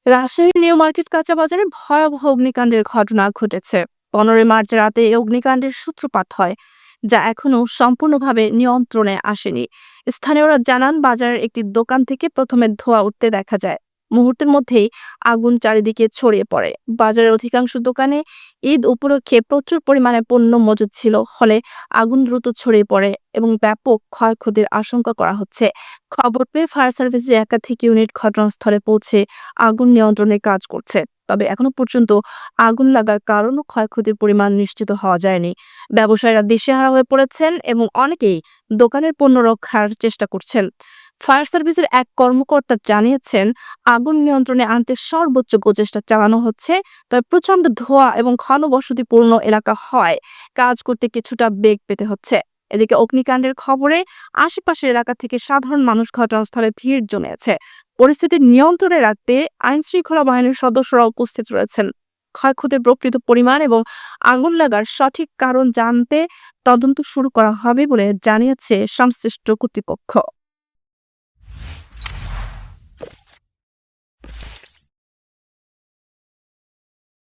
রাজশাহীর new market কাঁচা বাজারে ভয়াবহ অগ্নিকাণ্ডের ঘটনা ঘটেছে। 15 মার্চ রাতে এই অগ্নিকাণ্ডের সূত্রপাত হয়, যা এখনো সম্পূর্ণভাবে নিয়ন্ত্রণে আসেনি। স্থানীয়রা জানান, বাজারের একটি দোকান থেকে প্রথমে ধোঁয়া উঠতে দেখা যায়। মুহূর্তের মধ্যেই আগুন চারিদিকে ছড়িয়ে পড়ে। বাজারের অধিকাংশ দোকানে ঈদ উপলক্ষে প্রচুর পরিমাণে পণ্য মজুদ ছিল, ফলে আগুন দ্রুত ছড়িয়ে পড়ে এবং ব্যাপক ক্ষয়ক্ষতির আশঙ্কা করা হচ্ছে। খবর পেয়ে ফায়ার সার্ভিসের একাধিক ইউনিট ঘটনাস্থলে পৌঁছে আগুন নিয়ন্ত্রণের কাজ করছে। তবে এখনো পর্যন্ত আগুন লাগার কারণ ও ক্ষয়ক্ষতির পরিমাণ নিশ্চিত হওয়া যায়নি। ব্যবসায়ীরা দিশেহারা হয়ে পড়েছেন এবং অনেকেই দোকানের পণ্য রক্ষার চেষ্টা করছেন। ফায়ার সার্ভিসের এক কর্মকর্তা জানিয়েছেন, আগুন নিয়ন্ত্রণে আনতে সর্বোচ্চ প্রচেষ্টা চালানো হচ্ছে। তবে প্রচন্ড ধোঁয়া এবং ঘনবসতিপূর্ণ এলাকা হয় কাজ করতে কিছুটা বেগ পেতে হচ্ছে। এদিকে অগ্নিকাণ্ডের খবরে আশেপাশের এলাকা থেকে সাধারণ মানুষ ঘটনাস্থলে ভিড় জমিয়েছে। পরিস্থিতি নিয়ন্ত্রণে রাখতে আইন শৃঙ্খলা বাহিনীর সদস্যরা উপস্থিত রয়েছেন। ক্ষয়ক্ষতির প্রকৃত পরিমাণ এবং আগুন লাগার সঠিক কারণ জানতে তদন্ত শুরু করা হবে বলে জানিয়েছে সংশ্লিষ্ট কর্তৃপক্ষ।